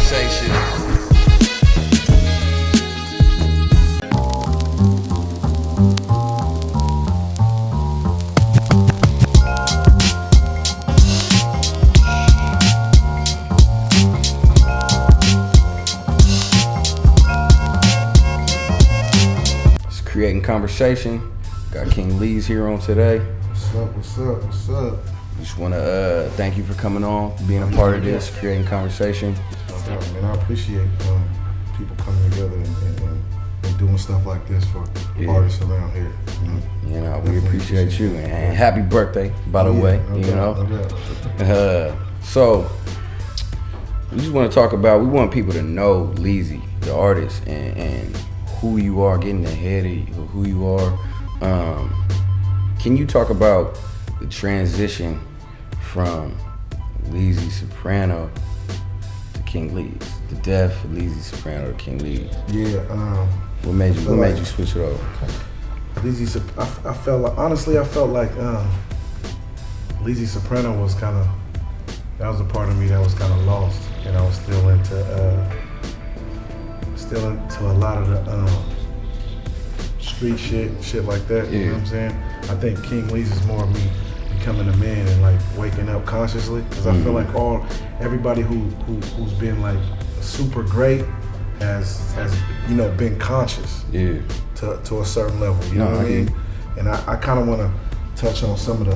conversation. It's creating conversation. Got King Leez here on today. What's up, what's up, what's up? Just want to thank you for coming on, being a part of this, creating conversation. Man, I appreciate people coming together and doing stuff like this for artists around here. You know, we appreciate you, and happy birthday, by the way. So we just want to talk about. We want people to know Leezy, the artist, and who you are, getting ahead of who you are. Can you talk about the transition from Leezy Soprano to King Leez? The death of Leezy Soprano to King Leez. Yeah. What made you switch it over? Leezy, I felt like, honestly, I felt like Leezy Soprano was kind of, that was a part of me that was kind of lost, and I was still into a lot of the street shit like that. You know what I'm saying? I think King Leez is more of me becoming a man and like waking up consciously, because I feel like everybody who's been like super great has been conscious to a certain level. You know what I mean? And I kind of want to touch on some of the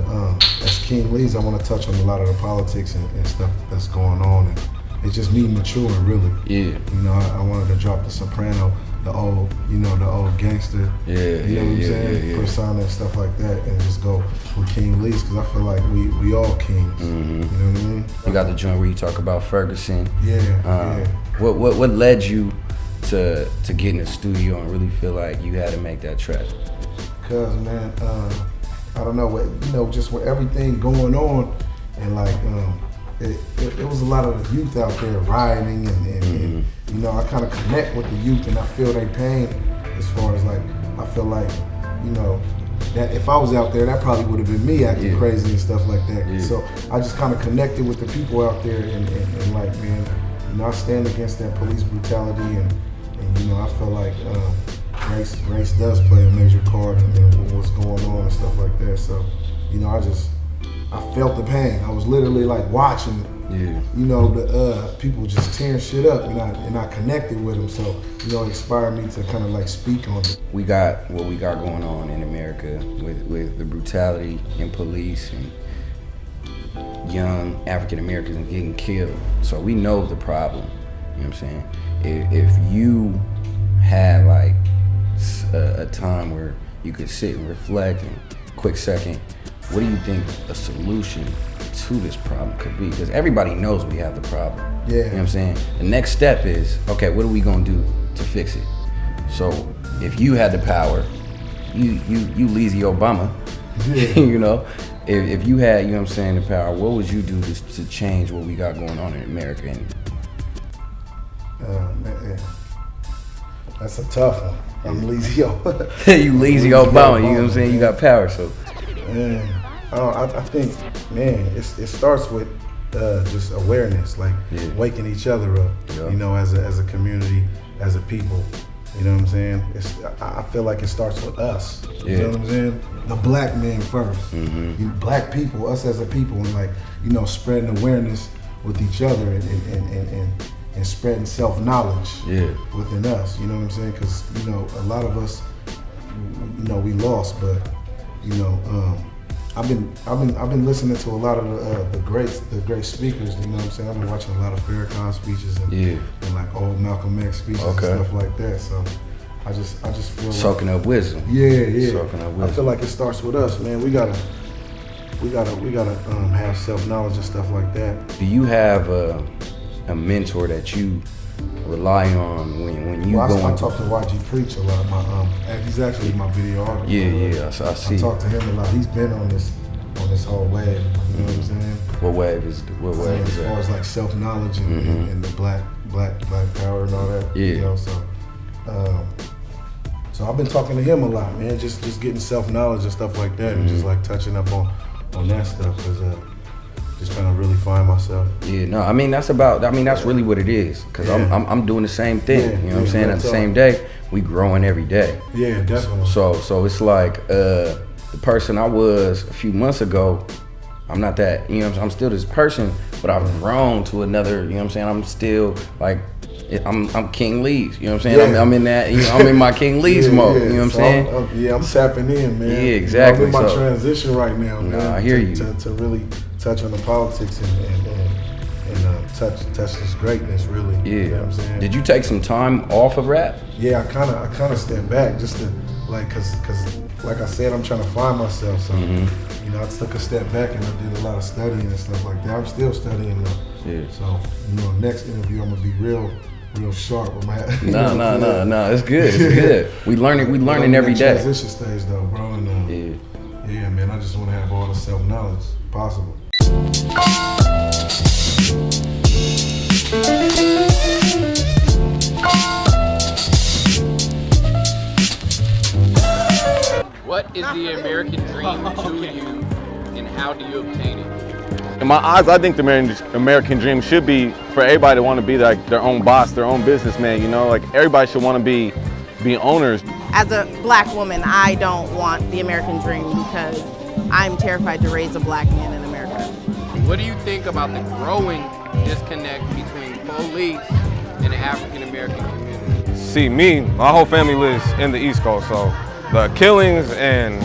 as King Leez, I want to touch on a lot of the politics and stuff that's going on, and it's just me maturing really. You know, I wanted to drop the Soprano, the old gangster, you know what I'm saying, persona and stuff like that, and just go with King Leez, because I feel like we all kings. You know what I mean? You got the joint where you talk about Ferguson. What led you to get in the studio and really feel like you had to make that track? Cause man, I don't know, just with everything going on, and like it was a lot of the youth out there rioting, and you know, I kind of connect with the youth, and I feel their pain as far as like, I feel like, you know, that if I was out there, that probably would have been me acting crazy and stuff like that. So I just kind of connected with the people out there, and like, man, you know, I stand against that police brutality, and you know, I feel like race does play a major part in what's going on and stuff like that. So, you know, I felt the pain. I was literally like watching, you know, the people just tearing shit up, and I connected with them. So, you know, it inspired me to kind of like speak on it. We got what we got going on in America with the brutality in police and young African Americans getting killed. So we know the problem. You know what I'm saying? If you had like a time where you could sit and reflect and quick second, what do you think a solution to this problem could be? Because everybody knows we have the problem. You know what I'm saying? The next step is, okay, what are we gonna do to fix it? So if you had the power, you Leezy Obama, you know, if you had, you know what I'm saying, the power, what would you do to change what we got going on in America? Man, that's a tough one. I'm Leezy You Leezy Obama, you know what I'm saying? You got power, so. Man, I think, man, it starts with just awareness, like waking each other up, you know, as a community, as a people. You know what I'm saying? I feel like it starts with us. You know what I'm saying? The black man first. Black people, us as a people, and like, you know, spreading awareness with each other and spreading self-knowledge within us. You know what I'm saying? Because, you know, a lot of us, you know, we lost, but you know, I've been listening to a lot of the great speakers. You know what I'm saying? I've been watching a lot of Farrakhan speeches and like old Malcolm X speeches and stuff like that. So I just feel soaking like, up wisdom. Soaking up wisdom. I feel like it starts with us, man. We gotta have self-knowledge and stuff like that. Do you have a mentor that you rely on when you go I talk to YG Preach a lot. He's actually my videographer. I see. I talk to him a lot. He's been on this whole wave. You know what I'm saying? What wave is that? As far as like self-knowledge and the black power and all that. You know, so I've been talking to him a lot, man. Just getting self-knowledge and stuff like that, and just like touching up on that stuff, because just trying to really find myself. Yeah, no, I mean that's really what it is. Cause I'm doing the same thing. Yeah, you know what I'm saying? At the so, same day, we growing every day. Yeah, definitely. So it's like the person I was a few months ago, I'm not that, you know, I'm still this person, but I've grown to another, you know what I'm saying? I'm still like, I'm King Leez, you know what I'm saying? Yeah. I'm in that, you know, I'm in my King Leez mode, you know what I'm saying? I'm tapping in, man. Yeah, exactly. I'm in my transition right now, man. I hear you. To really touch on the politics and touch this greatness, really. Yeah. You know what I'm saying? Did you take some time off of rap? Yeah, I kind of stepped back just to, like, cause like I said, I'm trying to find myself. So, you know, I took a step back and I did a lot of studying and stuff like that. I'm still studying though. Yeah. So, you know, next interview I'm gonna be real sharp with my. No, it's good. It's good. We learning every day. Transition stage though, bro. And yeah, man. I just want to have all the self knowledge possible. What is the American dream to you, and how do you obtain it? In my eyes, I think the American dream should be for everybody to want to be like their own boss, their own businessman. You know, like everybody should want to be owners. As a black woman, I don't want the American dream because I'm terrified to raise a black man in America. What do you think about the growing disconnect between police and the African American community? See, my whole family lives in the East Coast, so the killings and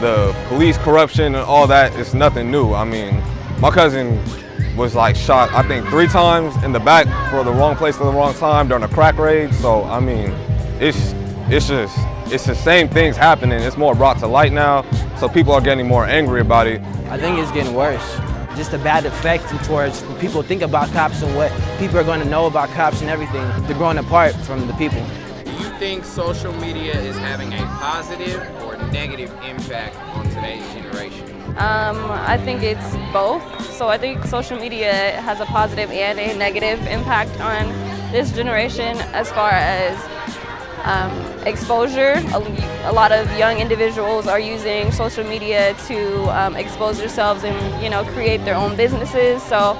the police corruption and all that is nothing new. I mean, my cousin was like shot, I think 3 times in the back for the wrong place at the wrong time during a crack raid. So I mean, it's the same things happening. It's more brought to light now, so people are getting more angry about it. I think it's getting worse. Just the bad effects towards what people think about cops and what people are going to know about cops and everything. They're growing apart from the people. Do you think social media is having a positive or negative impact on today's generation? I think it's both. So I think social media has a positive and a negative impact on this generation as far as exposure. A lot of young individuals are using social media to expose themselves and, you know, create their own businesses. So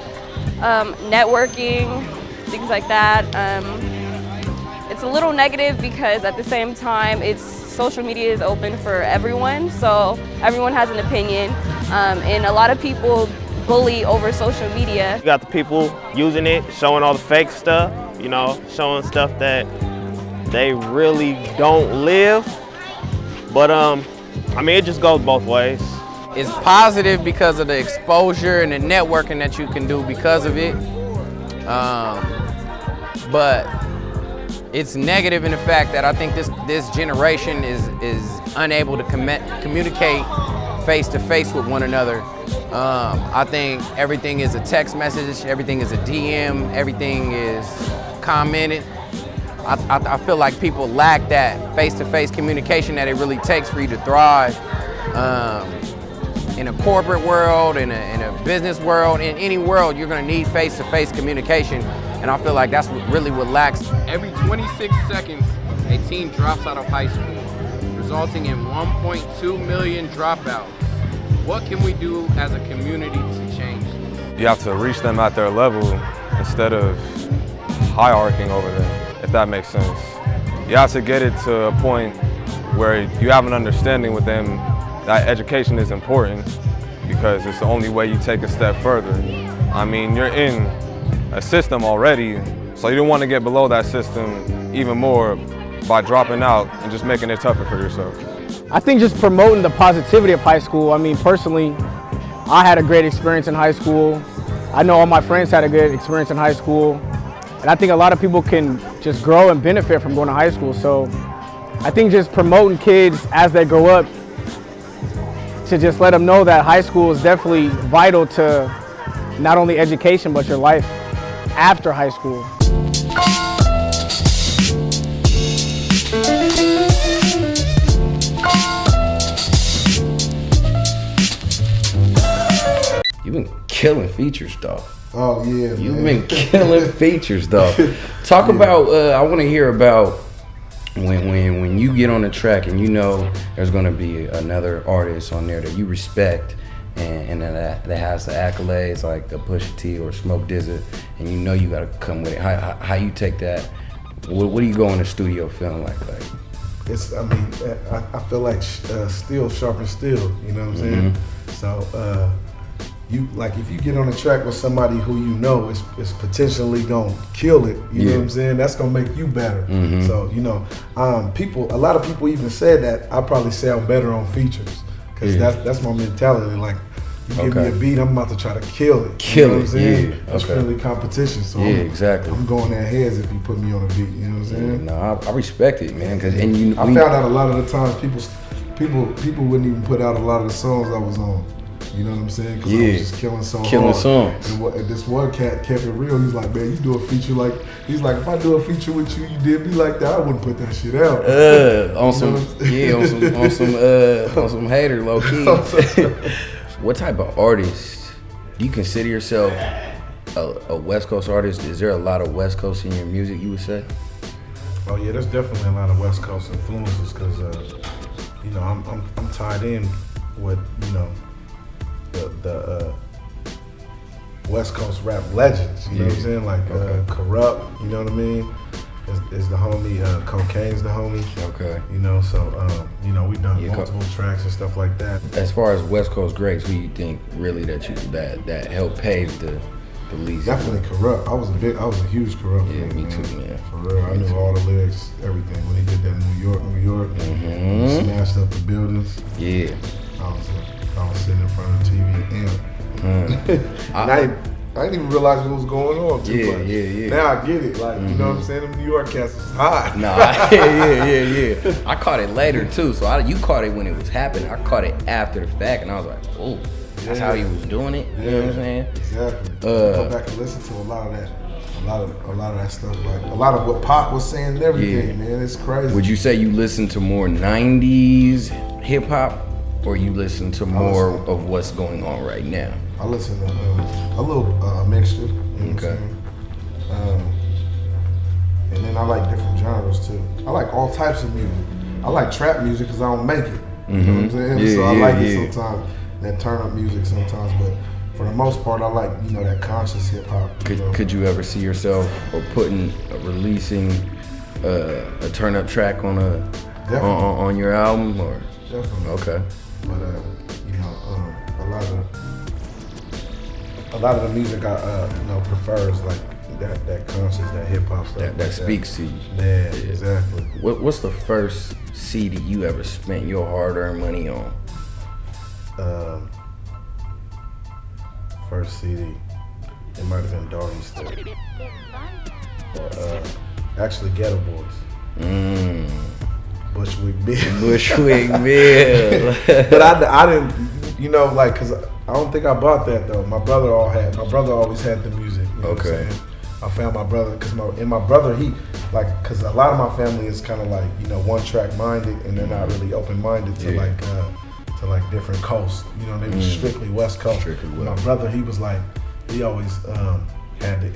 networking, things like that. It's a little negative because at the same time, social media is open for everyone, so everyone has an opinion, and a lot of people bully over social media. You got the people using it, showing all the fake stuff, you know, showing stuff that they really don't live. But I mean, it just goes both ways. It's positive because of the exposure and the networking that you can do because of it, but it's negative in the fact that I think this generation is unable to communicate face to face with one another. I think everything is a text message, everything is a DM, everything is commented. I feel like people lack that face-to-face communication that it really takes for you to thrive in a corporate world, in a business world, in any world. You're going to need face-to-face communication, and I feel like that's really what lacks. Every 26 seconds, a teen drops out of high school, resulting in 1.2 million dropouts. What can we do as a community to change this? You have to reach them at their level instead of hierarchying over them, if that makes sense. You have to get it to a point where you have an understanding with them that education is important, because it's the only way you take a step further. I mean, you're in a system already, so you don't want to get below that system even more by dropping out and just making it tougher for yourself. I think just promoting the positivity of high school. I mean, personally, I had a great experience in high school. I know all my friends had a good experience in high school. And I think a lot of people can just grow and benefit from going to high school. So I think just promoting kids as they grow up, to just let them know that high school is definitely vital to not only education, but your life after high school. You've been killing features, though. Oh yeah, You've been killing features, though. Talk about. I want to hear about when you get on the track and you know there's going to be another artist on there that you respect, and that has the accolades like a Pusha T or Smoke Dizza, and you know you gotta come with it. How you take that? What do you go in the studio feeling like? It's, I mean, I feel like steel sharpens steel, you know what I'm saying? So you, like, if you get on a track with somebody who you know is potentially gonna kill it, you know what I'm saying? That's gonna make you better. So, you know, a lot of people even said that I probably sound better on features, because that's my mentality. Like, you give me a beat, I'm about to try to kill it. Kill you know it, what I'm saying? yeah. It's friendly competition, so exactly. I'm going at heads if you put me on a beat, you know what I'm saying? No, I respect it, man. Cause I found out a lot of the times people wouldn't even put out a lot of the songs I was on. You know what I'm saying? Because I was just killing songs. And this one cat kept it real. He's like, man, you do a feature like, he's like, if I do a feature with you, you did me like that, I wouldn't put that shit out. On some hater low key. What type of artist do you consider yourself? A West Coast artist? Is there a lot of West Coast in your music, you would say? Oh yeah, there's definitely a lot of West Coast influences, because you know, I'm tied in with, you know, the West Coast rap legends, you know what I'm saying? Like Corrupt, you know what I mean? Is the homie, Cocaine's the homie. Okay. You know, so you know, we've done multiple tracks and stuff like that. As far as West Coast greats, who you think really that helped pave the Leez? Definitely Corrupt. I was a huge Corrupt fan. Me too, man. For real, I knew all the lyrics, everything. When he did that New York, he smashed up the buildings. Yeah. I was sitting in front of the TV and I didn't even realize what was going on too much. Yeah. Now I get it. Like, you know what I'm saying? Them New York cats is hot. Yeah. I caught it later too. So you caught it when it was happening. I caught it after the fact, and I was like, oh, that's how he was doing it. You know what I'm saying? Exactly. Go back and listen to a lot of that. A lot of that stuff, like a lot of what Pop was saying and everything, man. It's crazy. Would you say you listen to more 90s hip hop, or you listen to more of what's going on right now? I listen to a little mixture. You know what I'm saying? And then I like different genres too. I like all types of music. I like trap music because I don't make it. You know what I'm saying? So I like it sometimes, that turn up music sometimes, but for the most part, I like, you know, that conscious hip hop. Could you ever see yourself or releasing a turn up track on on your album, or? Definitely. Okay. But you know, a lot of the music I you know, prefers like that conscious, that hip hop stuff. That speaks to you. Yeah, exactly. What's the first CD you ever spent your hard-earned money on? First CD, it might have been Doggy Style. Or actually Ghetto Boys. Bushwick Bill. But I didn't, you know, like, cause I don't think I bought that though. My brother always had the music. You know what I'm saying? I found my brother, cause my brother, he, like, cause a lot of my family is kind of like, you know, one track minded, and they're not really open minded to like different coasts. You know, they were strictly West Coast. My brother, he was like, he always had the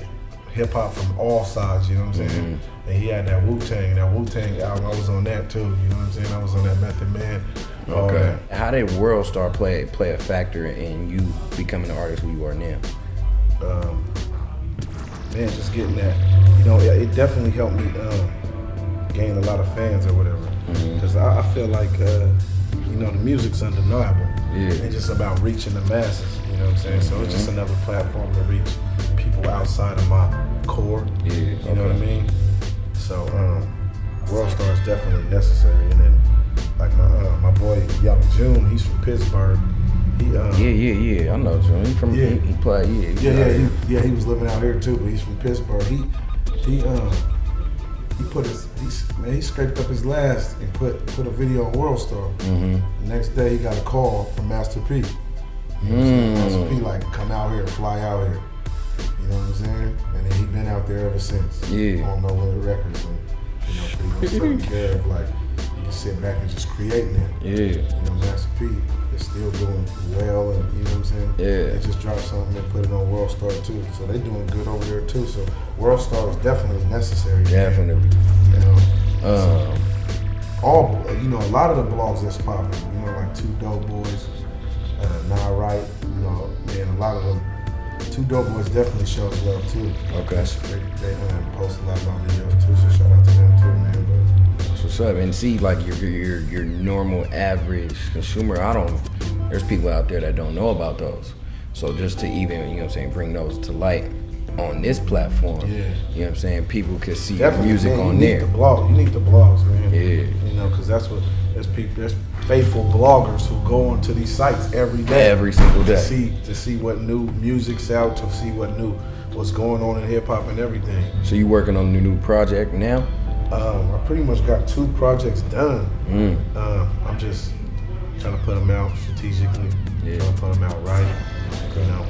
hip hop from all sides. You know what I'm saying? And he had that Wu-Tang album. I was on that too. You know what I'm saying? I was on that Method Man. Okay. How did World Star play a factor in you becoming the artist who you are now? Man, just getting that. You know, it definitely helped me gain a lot of fans or whatever. Because I feel like, you know, the music's undeniable. It's just about reaching the masses. You know what I'm saying? So it's just another platform to reach people outside of my core. You know what I mean? So World Star is definitely necessary. And then like my boy Young June, he's from Pittsburgh. He I know June. He from he played he was living out here too, but he's from Pittsburgh. He scraped up his last and put a video on World Star. The next day he got a call from Master P. You know what I'm saying? Master P like, come out here, fly out here. You know what I'm saying? And then he been out there ever since. On No Limit Records, and you know, pretty much taking care of, like, you can sit back and just creating it. You know, Master P is still doing well, and you know what I'm saying? They just dropped something and put it on World Star too, so they doing good over there too. So World Star is definitely necessary. Definitely. You know, all, you know, a lot of the blogs that's popping. You know, like Two Dope Boys. Now Right, you know, man, a lot of them. Two Dope Boys definitely shows love too. Okay. They post a lot of my videos too, so shout out to them too, man. But That's what's up. And see, like your normal average consumer, there's people out there that don't know about those. So just to even, you know what I'm saying, bring those to light on this platform, you know what I'm saying, people can see your music on there. You need the blogs, man. Yeah. You know, because that's what, there's faithful bloggers who go onto these sites every day. Every single day. To see what new music's out, to see what's going on in hip hop and everything. So you working on the new project now? I pretty much got 2 projects done. I'm just trying to put them out strategically. Trying to put them out right. You know.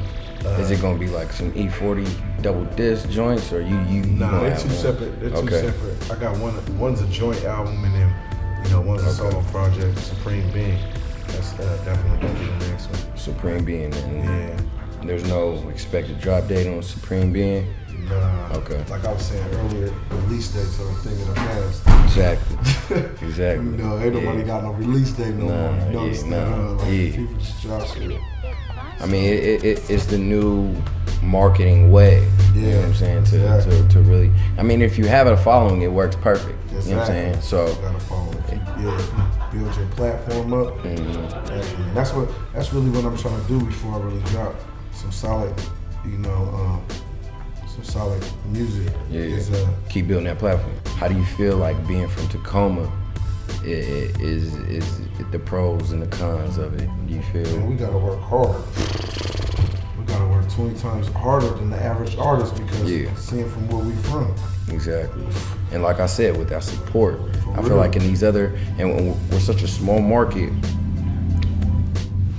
Is it gonna be like some E40 double disc joints, or you? Nah, they're two separate. They're two separate. I got one's a joint album, and then one's a solo project, Supreme Being. That's definitely gonna be the next one. Supreme Being. Yeah. There's no expected drop date on Supreme Being. Nah. Okay. Like I was saying earlier, release dates are a thing of the past. Exactly. You know, ain't nobody got no release date no more. You know, people just drop shit. I mean, it's the new marketing way. You know what I'm saying? To really, I mean, if you have a following, it works perfect. Exactly. You know what I'm saying? So you gotta follow it. Build your platform up. And that's really what I'm trying to do before I really drop some solid, some solid music. Keep building that platform. How do you feel like being from Tacoma? Is the pros and the cons of it? Do you feel? Man, we gotta work hard. We gotta work 20 times harder than the average artist because seeing from where we from. Exactly. And like I said, with that support, I feel like in these other, and we're such a small market,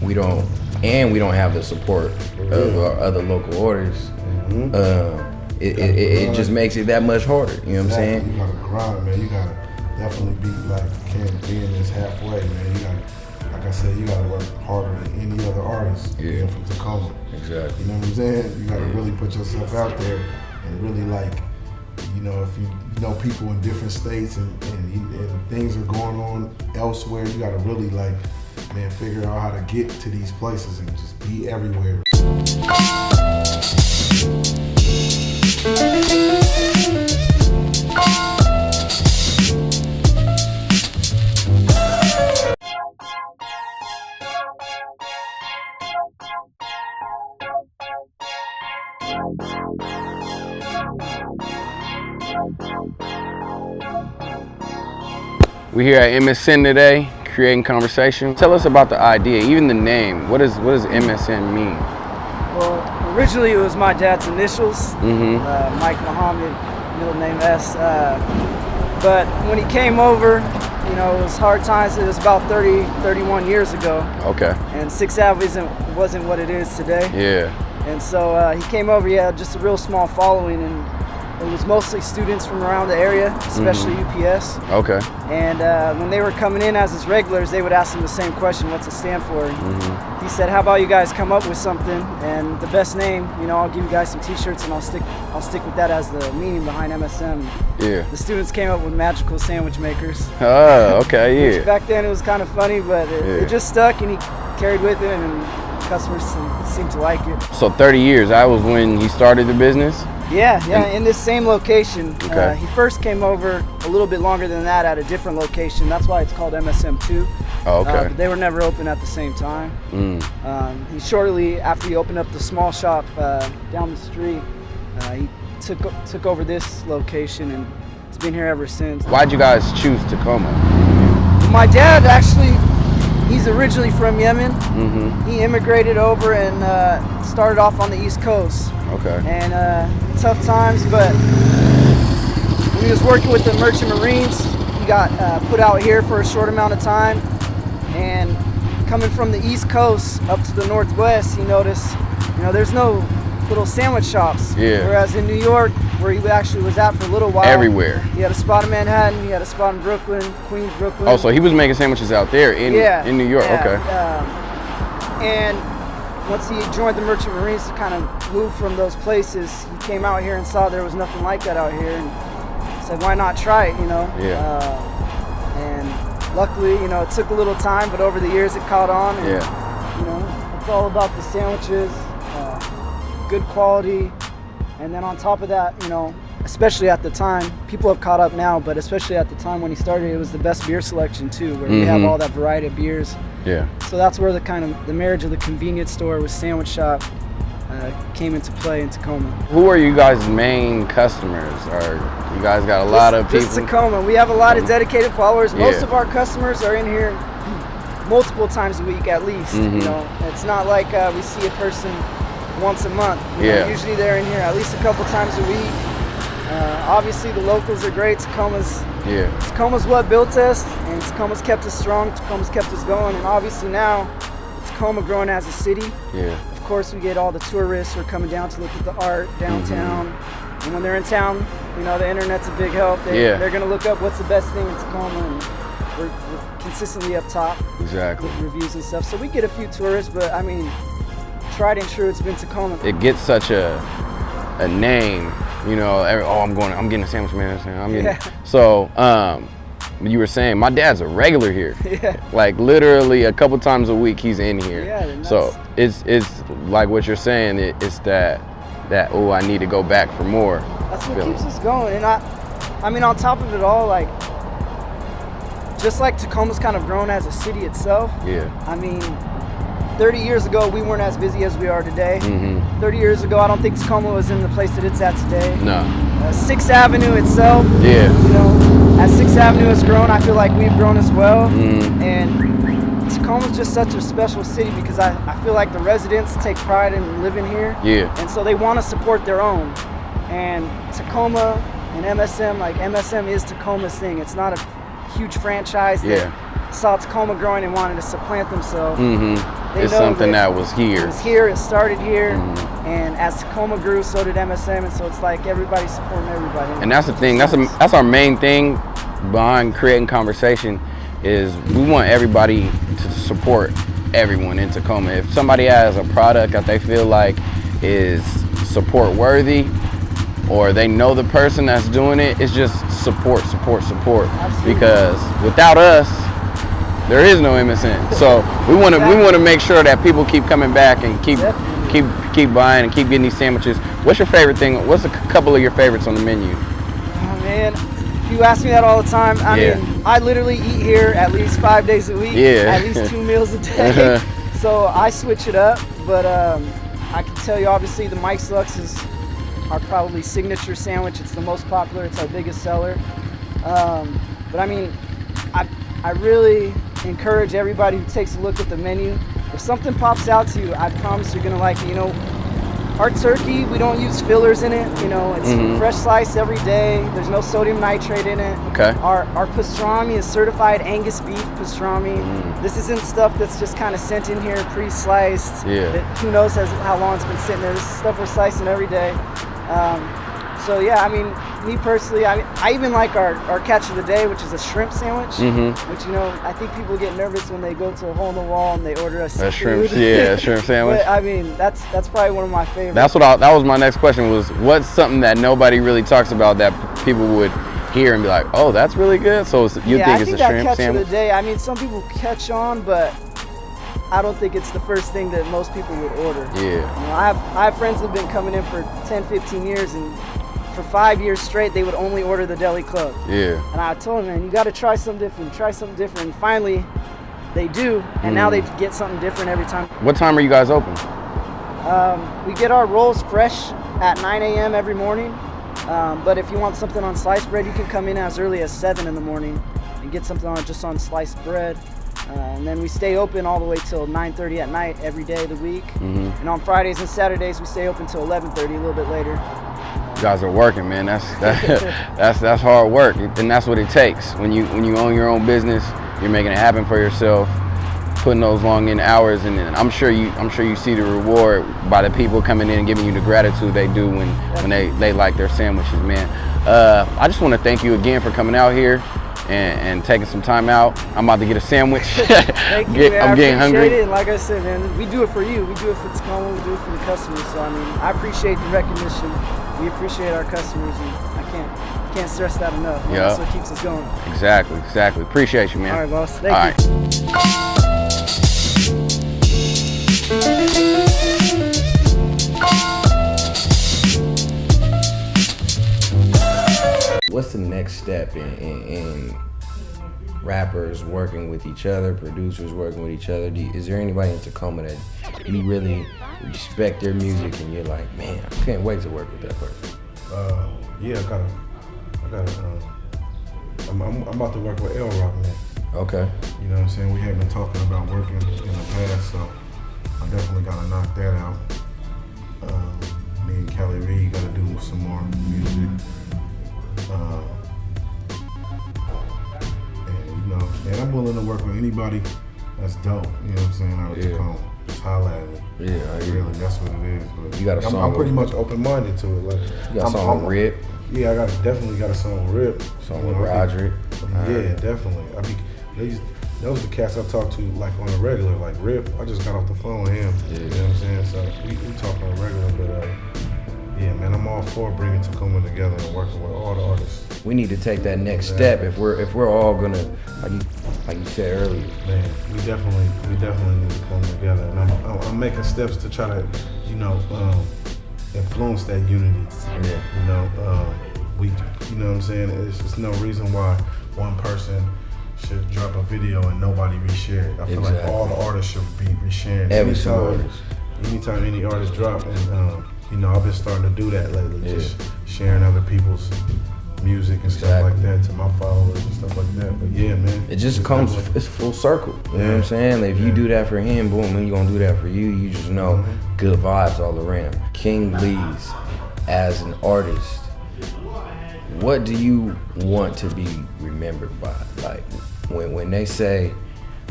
we don't have the support of our other local artists. It just makes it that much harder. You know what I'm saying? You gotta grind, man. You gotta definitely be like, can't be in this halfway, man. You gotta, like I said, you gotta work harder than any other artist being from Tacoma. Exactly. You know what I'm saying? You gotta really put yourself out there and really if you know people in different states and things are going on elsewhere, you gotta really figure out how to get to these places and just be everywhere. We're here at MSN today, creating conversation. Tell us about the idea, even the name. What does MSN mean? Well, originally it was my dad's initials, Mike Muhammad, middle name S. But when he came over, it was hard times. It was about 31 years ago. Okay. And 6th Ave wasn't what it is today. Yeah. And so he came over, he had just a real small following, and it was mostly students from around the area, especially UPS. Okay. And when they were coming in as his regulars, they would ask him the same question, what's it stand for? And he said, how about you guys come up with something, and the best name, I'll give you guys some t-shirts and I'll stick with that as the meaning behind MSM. Yeah. The students came up with magical sandwich makers. Oh, okay, yeah. Which back then it was kind of funny, but it just stuck, and he carried with it, and customers seemed to like it. So 30 years, that was when he started the business? Yeah, in this same location. Okay. He first came over a little bit longer than that at a different location. That's why it's called MSM2. Oh, okay. But they were never open at the same time. He shortly after he opened up the small shop down the street, he took over this location, and it's been here ever since. Why'd you guys choose Tacoma? My dad actually, he's originally from Yemen. He immigrated over and started off on the East Coast. Okay. And tough times, but when he was working with the Merchant Marines, he got put out here for a short amount of time. And coming from the East Coast up to the Northwest, he noticed, there's no little sandwich shops. Yeah. Whereas in New York, where he actually was at for a little while. Everywhere. He had a spot in Manhattan, he had a spot in Brooklyn, Queens, Brooklyn. Oh, so he was making sandwiches out there in New York, okay. And once he joined the Merchant Marines to kind of move from those places, he came out here and saw there was nothing like that out here, and said, why not try it, And luckily, it took a little time, but over the years it caught on, and, It's all about the sandwiches, good quality, and then on top of that, you know, especially at the time, people have caught up now, but especially at the time when he started, it was the best beer selection too, where we have all that variety of beers. Yeah. So that's where the marriage of the convenience store with sandwich shop came into play in Tacoma. Who are you guys' main customers? Or you guys got a lot of people? Just Tacoma. We have a lot of dedicated followers. Most of our customers are in here multiple times a week at least. You know, it's not like we see a person once a month. You know, usually they're in here at least a couple times a week. Obviously the locals are great. Tacoma's what built us, and Tacoma's kept us strong. Tacoma's kept us going, and obviously now Tacoma growing as a city. Of course, we get all the tourists who are coming down to look at the art downtown, and when they're in town, you know, the internet's a big help. They're going to look up what's the best thing in Tacoma, and we're consistently up top with reviews and stuff. So we get a few tourists, but I mean, tried and true, it's been Tacoma. It gets such a name, you know. I'm getting a sandwich, man. So you were saying my dad's a regular here. Like literally a couple times a week he's in here. So it's like what you're saying. It's that I need to go back for more. That's what keeps us going. And I mean, on top of it all, like just like Tacoma's kind of grown as a city itself. I mean, 30 years ago, we weren't as busy as we are today. 30 years ago, I don't think Tacoma was in the place that it's at today. No. 6th Avenue itself, you know, as 6th Avenue has grown, I feel like we've grown as well. And Tacoma's just such a special city because I feel like the residents take pride in living here. And so they want to support their own. And Tacoma and MSM, like MSM is Tacoma's thing. It's not a huge franchise that saw Tacoma growing and wanted to supplant themselves. It's something that was here. It was here, it started here, and as Tacoma grew, so did MSM, and so it's like everybody's supporting everybody. And that's the thing, that's our main thing behind creating conversation, is we want everybody to support everyone in Tacoma. If somebody has a product that they feel like is support worthy, or they know the person that's doing it, it's just support. Absolutely. Because without us, there is no MSN. So we want to make sure that people keep coming back and keep buying and keep getting these sandwiches. What's your favorite thing? What's a couple of your favorites on the menu? Oh man, you ask me that all the time. I mean, I literally eat here at least 5 days a week, at least 2 meals a day. So I switch it up, but I can tell you, obviously, the Mike's Lux is our probably signature sandwich. It's the most popular. It's our biggest seller. But I mean, I really encourage everybody who takes a look at the menu. If something pops out to you, I promise you're gonna like it. You know, our turkey, we don't use fillers in it. You know, it's fresh sliced every day. There's no sodium nitrate in it. Our pastrami is certified Angus beef pastrami. This isn't stuff that's just kind of sent in here pre-sliced. That who knows how long it's been sitting there. This is stuff we're slicing every day. So yeah, I mean, me personally, I even like our catch of the day, which is a shrimp sandwich. Which, you know, I think people get nervous when they go to a hole in the wall and they order a shrimp. A shrimp sandwich. But I mean, that's probably one of my favorites. That was my next question. Was what's something that nobody really talks about that people would hear and be like, oh, that's really good. So you think it's a shrimp that catch sandwich? Of the day. I mean, some people catch on, but I don't think it's the first thing that most people would order. You know, I have friends that have been coming in for 10, 15 years, and for 5 years straight, they would only order the Deli Club. And I told them, man, you got to try something different. And finally, they do, and now they get something different every time. What time are you guys open? We get our rolls fresh at 9 a.m. every morning. But if you want something on sliced bread, you can come in as early as 7 in the morning and get something just on sliced bread. And then we stay open all the way till 9:30 at night every day of the week. And on Fridays and Saturdays, we stay open till 11:30, a little bit later. You guys are working, man. That's hard work, and that's what it takes. When you own your own business, you're making it happen for yourself, putting those long in hours, and I'm sure you see the reward by the people coming in and giving you the gratitude they do when they like their sandwiches, man. I just want to thank you again for coming out here and taking some time out. I'm about to get a sandwich. Thank you, man. I'm getting hungry. It. And like I said, man, we do it for you. We do it for Tacoma. We do it for the customers. So I mean, I appreciate the recognition. We appreciate our customers, and I can't stress that enough. Man. That's what keeps us going. Exactly. Appreciate you, man. All right, boss. Thank you. what's the next step in rappers working with each other, producers working with each other? Is there anybody in Tacoma that you really respect their music and you're like, man, I can't wait to work with that person? Yeah, I'm about to work with L Rock next. Okay. You know what I'm saying? We have been talking about working in the past, so I definitely gotta knock that out. Me and Kelly Reed gotta do some more music. And you know, and I'm willing to work with anybody that's dope. You know what I'm saying? Out of Tacoma. Just holla at me. Yeah, really, that's what it is. But you got a song? I'm pretty much open-minded to it. Like, you got a song with Rip? Yeah, definitely got a song with Rip. Song with Roderick. Yeah, definitely. I mean, those are the cats I talk to like on a regular, like Rip. I just got off the phone with him. Yeah. You know what I'm saying? So we talk on a regular, but yeah, man, I'm all for bringing Tacoma together and working with all the artists. We need to take that next step if we're all gonna, like you said earlier. Man, we definitely need to come together, and I'm making steps to try to, you know, influence that unity. Yeah. You know, you know what I'm saying? It's no reason why one person should drop a video and nobody reshare it. I feel like all the artists should be resharing. Anytime any artist drop, and you know, I've been starting to do that lately, just sharing other people's music and stuff like that to my followers and stuff like that. But yeah, man, it just comes, it's full circle. You know what I'm saying? Like, if you do that for him, boom, then you gonna do that for you. You just know good vibes all around. King Leez, as an artist, what do you want to be remembered by? Like, when they say,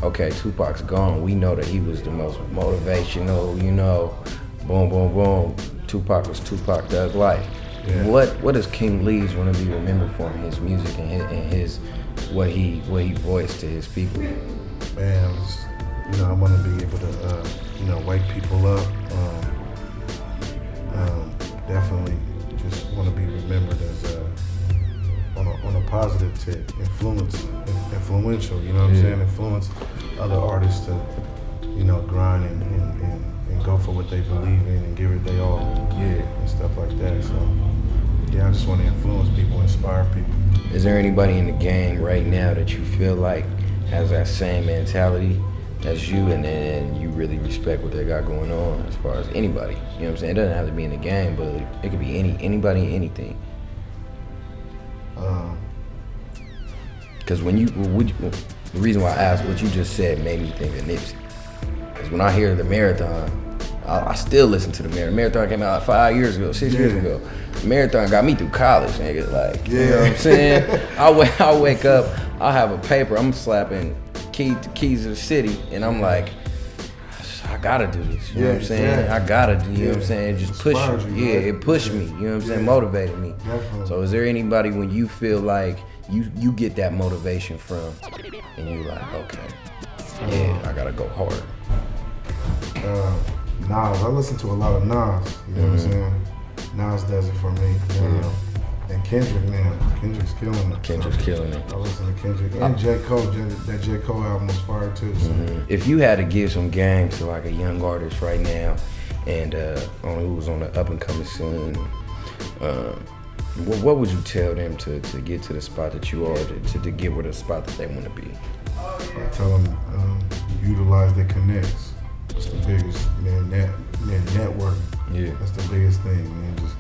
okay, Tupac's gone, we know that he was the most motivational, you know, boom, boom, boom. Tupac was Tupac, Thug Life. Yeah. What does King Leez want to be remembered for in his music and his what he voiced to his people? Man, you know, I want to be able to you know, wake people up. Definitely just want to be remembered as on a positive tip, influential. You know what I'm saying? Influence other artists to, you know, grind and go for what they believe in and give it their all. And stuff like that. So yeah, I just want to influence people, inspire people. Is there anybody in the gang right now that you feel like has that same mentality as you, and you really respect what they got going on as far as anybody? You know what I'm saying? It doesn't have to be in the gang, but it could be anybody, anything. Because the reason why I asked what you just said made me think of Nipsey. Because when I hear the Marathon, I still listen to the Marathon. Marathon came out 5 years ago, 6 years ago. The Marathon got me through college, nigga. Like, you know what I'm saying? I wake up, I have a paper, I'm slapping keys of the city, and I'm like, I gotta do this. You know what I'm saying? I gotta do. You know what I'm saying? It just pushed me. It pushed me. You know what I'm saying? Motivated me. Definitely. So is there anybody when you feel like you get that motivation from, and you like, okay, I gotta go hard? Nas. I listen to a lot of Nas. You know what I'm saying? Nas does it for me. You know? And Kendrick, man. Kendrick's killing it. Kendrick's killing it. I listen to Kendrick. And J. Cole. That J. Cole album was fire too. So. If you had to give some game to like a young artist right now, and who was on the up and coming scene, what would you tell them to get to the spot that you are, to get where the spot that they want to be? I tell them utilize their connects. It's the biggest, man. Network. Yeah. That's the biggest thing, man. Just,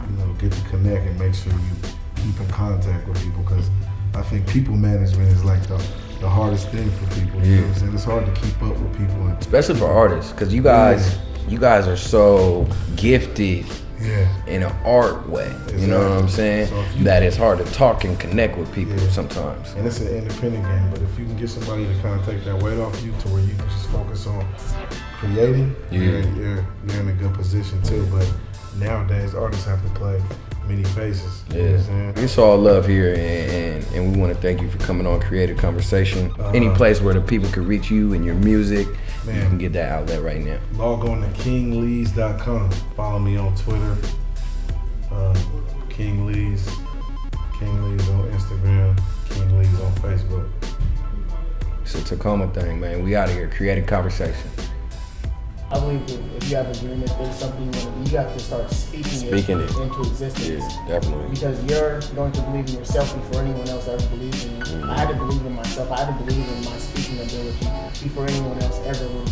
you know, get to connect and make sure you keep in contact with people, because I think people management is like the hardest thing for people. You know what I'm saying? It's hard to keep up with people, especially for artists, because you guys are so gifted in an art way. Exactly. You know what I'm saying? So that it's hard to talk and connect with people sometimes. And it's an independent game, but if you can get somebody to kind of take that weight off you to where you can just focus on creating, you're in a good position too. But nowadays, artists have to play many faces. You know what I'm saying? It's all love here, and we want to thank you for coming on Creative Conversation. Any place where the people can reach you and your music, you can get that outlet right now. Log on to KingLeez.com. Follow me on Twitter, King Leez. King Leez on Instagram, King Leez on Facebook. It's a Tacoma thing, man. We out of here. Creative Conversation. I believe if you have a dream, if there's something you want to do, you have to start speaking it into existence. Yeah, definitely. Because you're going to believe in yourself before anyone else ever believes in you. I had to believe in myself. I had to believe in my speaking ability before anyone else ever would.